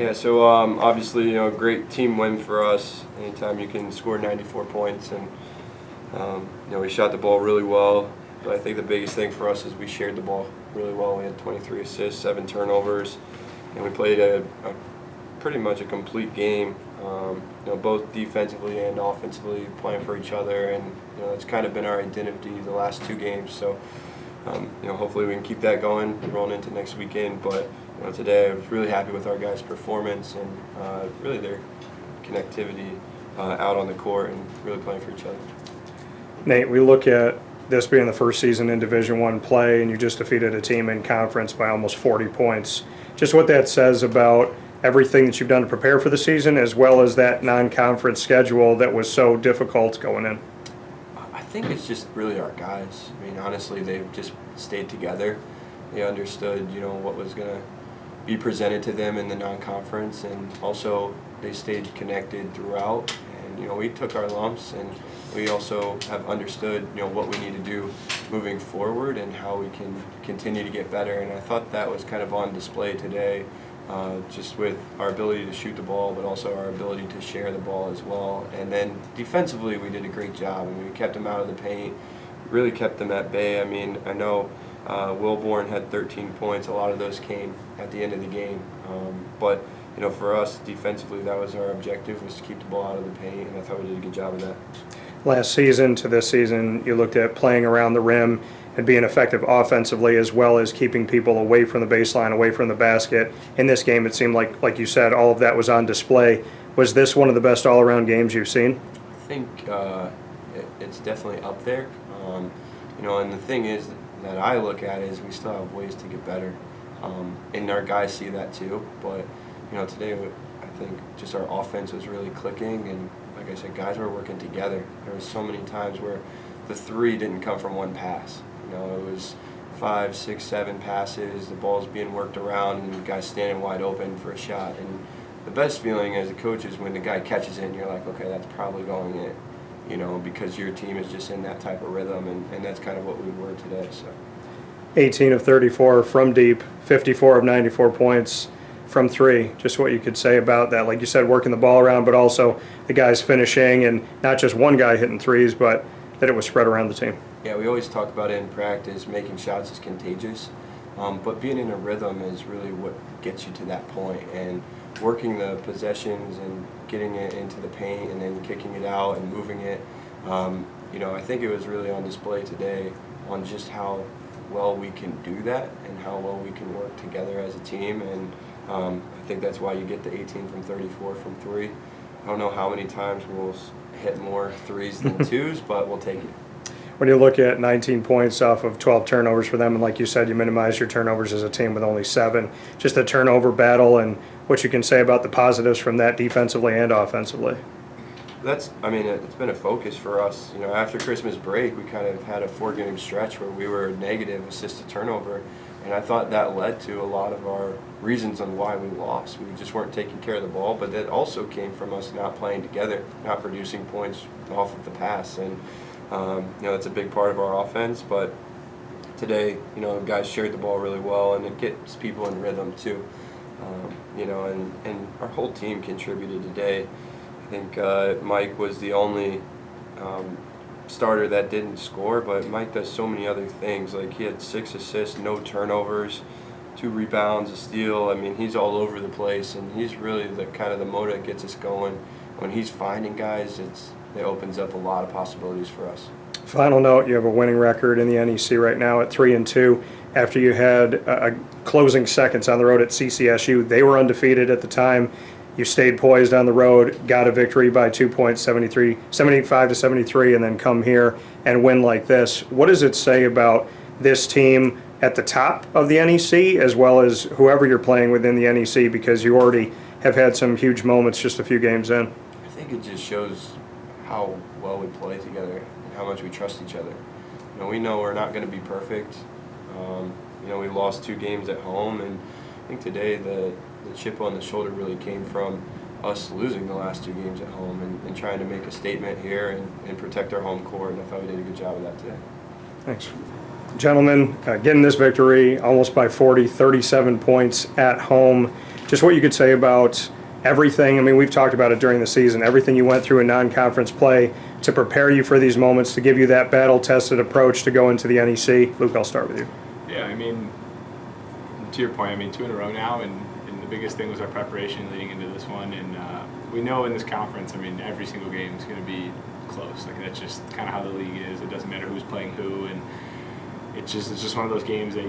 Yeah, so obviously, great team win for us. Anytime you can score 94 points, and we shot the ball really well. But I think the biggest thing for us is we shared the ball really well. We had 23 assists, 7 turnovers, and we played a pretty much a complete game. Both defensively and offensively, playing for each other, and it's kind of been our identity the last 2 games. So, hopefully we can keep that going rolling into next weekend. But today I was really happy with our guys' performance and really their connectivity out on the court and really playing for each other. Nate, we look at this being the first season in Division I play, and you just defeated a team in conference by almost 40 points. Just what that says about everything that you've done to prepare for the season, as well as that non-conference schedule that was so difficult going in. I think it's just really our guys. I mean, honestly, they've just stayed together. They understood, what was going to be presented to them in the non-conference, and also they stayed connected throughout. And we took our lumps, and we also have understood what we need to do moving forward and how we can continue to get better. And I thought that was kind of on display today, just with our ability to shoot the ball, but also our ability to share the ball as well. And then defensively, we did a great job. I mean, we kept them out of the paint, really kept them at bay. I mean, I know Wilborn had 13 points. A lot of those came at the end of the game. But for us, defensively, that was our objective, was to keep the ball out of the paint, and I thought we did a good job of that. Last season to this season, you looked at playing around the rim and being effective offensively, as well as keeping people away from the baseline, away from the basket. In this game, it seemed like you said, all of that was on display. Was this one of the best all-around games you've seen? I think it's definitely up there. And the thing is that I look at is we still have ways to get better. And our guys see that too. But, today I think just our offense was really clicking, and like I said, guys were working together. There was so many times where the 3 didn't come from one pass. It was 5, 6, 7 passes, the ball's being worked around, and the guy's standing wide open for a shot. And the best feeling as a coach is when the guy catches it and you're like, okay, that's probably going in, because your team is just in that type of rhythm, and that's kind of what we were today. So, 18 of 34 from deep, 54 of 94 points from 3. Just what you could say about that. Like you said, working the ball around, but also the guys finishing, and not just one guy hitting threes, but that it was spread around the team. Yeah, we always talk about it in practice, making shots is contagious, but being in a rhythm is really what gets you to that point, and working the possessions and getting it into the paint and then kicking it out and moving it. I think it was really on display today on just how well we can do that and how well we can work together as a team, and I think that's why you get the 18 from 34 from 3. I don't know how many times we'll hit more 3s than 2s, but we'll take it. When you look at 19 points off of 12 turnovers for them, and like you said, you minimize your turnovers as a team with only 7, just a turnover battle, and what you can say about the positives from that defensively and offensively. It's been a focus for us. After Christmas break, we kind of had a 4-game stretch where we were negative assist to turnover, and I thought that led to a lot of our reasons on why we lost. We just weren't taking care of the ball, but that also came from us not playing together, not producing points off of the pass, and that's a big part of our offense. But today, guys shared the ball really well, and it gets people in rhythm too. And our whole team contributed today. I think Mike was the only starter that didn't score, but Mike does so many other things. Like, he had 6 assists, no turnovers, 2 rebounds, a steal. I mean, he's all over the place, and he's really the kind of the motor that gets us going. When he's finding guys, it opens up a lot of possibilities for us. Final note, you have a winning record in the NEC right now at 3-2. After you had a closing seconds on the road at CCSU, they were undefeated at the time. You stayed poised on the road, got a victory by 2 points, 75-73, and then come here and win like this. What does it say about this team at the top of the NEC, as well as whoever you're playing within the NEC, because you already have had some huge moments just a few games in? I think it just shows how well we play together and how much we trust each other. We know we're not going to be perfect. We lost 2 games at home, and I think today the chip on the shoulder really came from us losing the last 2 games at home and trying to make a statement here and protect our home court, and I thought we did a good job of that today. Thanks. Gentlemen, getting this victory almost by 40, 37 points at home. just what you could say about everything. I mean, we've talked about it during the season, everything you went through in non-conference play to prepare you for these moments, to give you that battle-tested approach to go into the NEC. Luke, I'll start with you. Yeah, I mean, to your point, I mean, 2 in a row now, and the biggest thing was our preparation leading into this one. And we know in this conference, I mean, every single game is going to be close. Like, that's just kind of how the league is. It doesn't matter who's playing who, and it's just one of those games that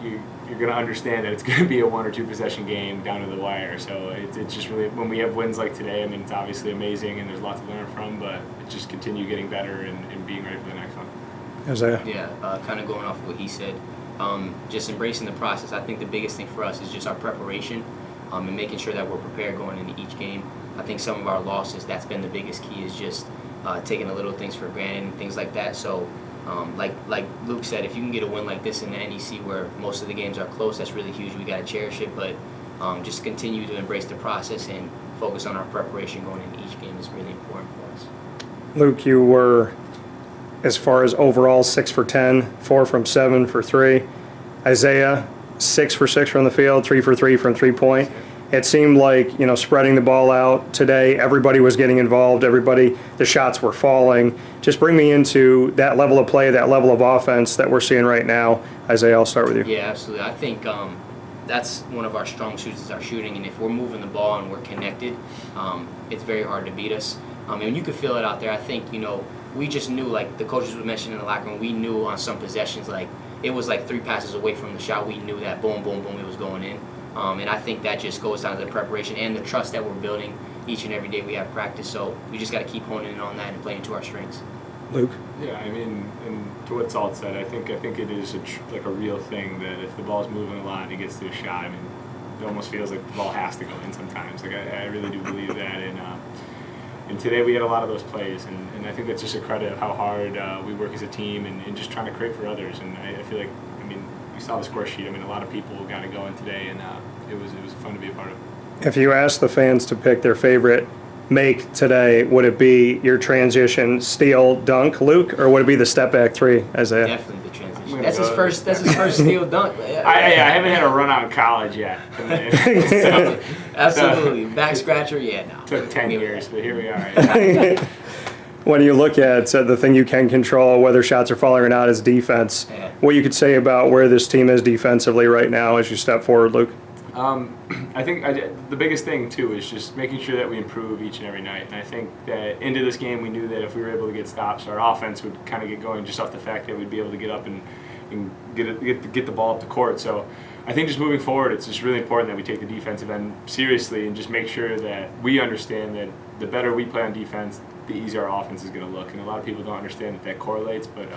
you're going to understand that it's going to be a 1 or 2 possession game down to the wire. So it's just really, when we have wins like today, I mean, it's obviously amazing and there's lots to learn from, but just continue getting better and being ready for the next one. Isaiah? Yeah, kind of going off of what he said, just embracing the process. I think the biggest thing for us is just our preparation and making sure that we're prepared going into each game. I think some of our losses, that's been the biggest key, is just taking the little things for granted and things like that. So like Luke said, if you can get a win like this in the NEC where most of the games are close, that's really huge. We got to cherish it, but just continue to embrace the process and focus on our preparation going into each game is really important for us. Luke, you were, as far as overall, 6 for 10, 4 from 7 for 3. Isaiah, 6 for 6 from the field, 3 for 3 from 3-point. It seemed like, spreading the ball out today, everybody was getting involved, the shots were falling. Just bring me into that level of play, that level of offense that we're seeing right now. Isaiah, I'll start with you. Yeah, absolutely. I think that's one of our strong suits is our shooting, and if we're moving the ball and we're connected, it's very hard to beat us. And you could feel it out there. I think, we just knew, like the coaches were mentioning in the locker room, we knew on some possessions, like it was like 3 passes away from the shot. We knew that boom, boom, boom, it was going in. And I think that just goes down to the preparation and the trust that we're building each and every day we have practice. So we just got to keep honing in on that and playing to our strengths. Luke? Yeah, I mean, and to what Salt said, I think it is like a real thing that if the ball's moving a lot and it gets to a shot, I mean, it almost feels like the ball has to go in sometimes. Like I really do believe that. And today we had a lot of those plays, and I think that's just a credit of how hard we work as a team and just trying to create for others. And I feel like, I mean, you saw the score sheet. I mean, a lot of people got it going today, and it was fun to be a part of. If you ask the fans to pick their favorite make today, would it be your transition steal dunk, Luke, or would it be the step back 3, Isaiah? Definitely the transition. That's his first steal dunk. I haven't had a run out in college yet. So, absolutely. Back scratcher, yeah, no. Took 10 years, but here we are. When you look at the thing you can control, whether shots are falling or not, is defense. Yeah. What you could say about where this team is defensively right now as you step forward, Luke? I think the biggest thing, too, is just making sure that we improve each and every night. And I think that into this game, we knew that if we were able to get stops, our offense would kind of get going just off the fact that we'd be able to get up and get the ball up the court. So I think just moving forward, it's just really important that we take the defensive end seriously and just make sure that we understand that the better we play on defense, the easier our offense is going to look. And a lot of people don't understand that correlates, but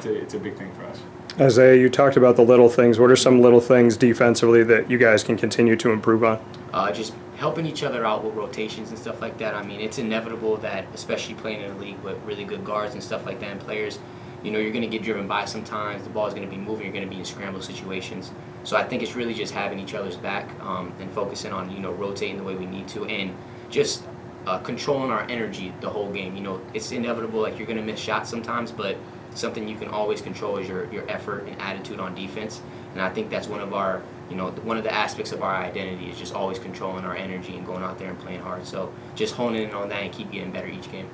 it's a big thing for us. Isaiah, you talked about the little things. What are some little things defensively that you guys can continue to improve on? Just helping each other out with rotations and stuff like that. I mean, it's inevitable that, especially playing in a league with really good guards and stuff like that and players, you're going to get driven by sometimes. The ball's going to be moving. You're going to be in scramble situations. So I think it's really just having each other's back and focusing on, rotating the way we need to and just controlling our energy the whole game. It's inevitable, like you're going to miss shots sometimes, but something you can always control is your effort and attitude on defense. And I think that's one of our, one of the aspects of our identity is just always controlling our energy and going out there and playing hard. So just honing in on that and keep getting better each game.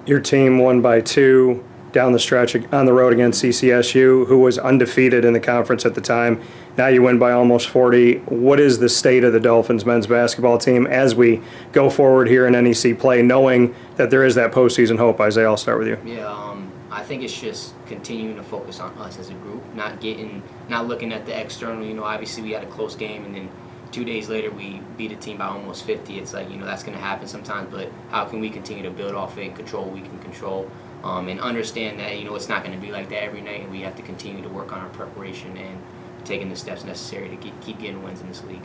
Your team won by 2 down the stretch on the road against CCSU, who was undefeated in the conference at the time. Now you win by almost 40. What is the state of the Dolphins men's basketball team as we go forward here in NEC play, knowing that there is that postseason hope? Isaiah, I'll start with you. Yeah, I think it's just continuing to focus on us as a group, not looking at the external. Obviously we had a close game, and then 2 days later we beat a team by almost 50. It's like, that's going to happen sometimes, but how can we continue to build off it and control what we can control, and understand that, it's not going to be like that every night, and we have to continue to work on our preparation and taking the steps necessary to keep getting wins in this league.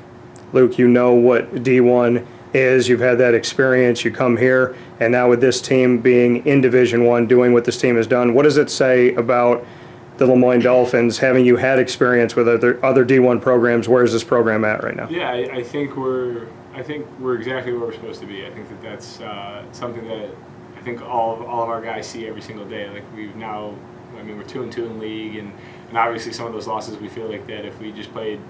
Luke, you know what D1 is. You've had that experience. You come here, and now with this team being in Division I, doing what this team has done, what does it say about the Moyne Dolphins, having you had experience with other D1 programs? Where is this program at right now? Yeah, I think we're exactly where we're supposed to be. I think that's something that I think all of our guys see every single day. Like we're 2-2 in league, and obviously some of those losses we feel like that if we just played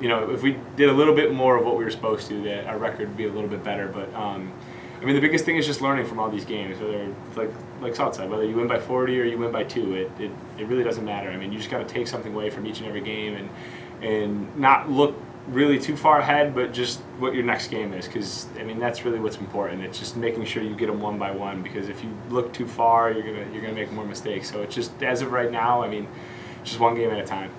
you know, if we did a little bit more of what we were supposed to, that our record would be a little bit better. But I mean, the biggest thing is just learning from all these games. Whether like Salt said, whether you win by 40 or you win by 2, it really doesn't matter. I mean, you just got to take something away from each and every game and not look really too far ahead, but just what your next game is, because I mean that's really what's important. It's just making sure you get them one by one, because if you look too far, you're gonna make more mistakes. So it's just, as of right now, I mean, just one game at a time.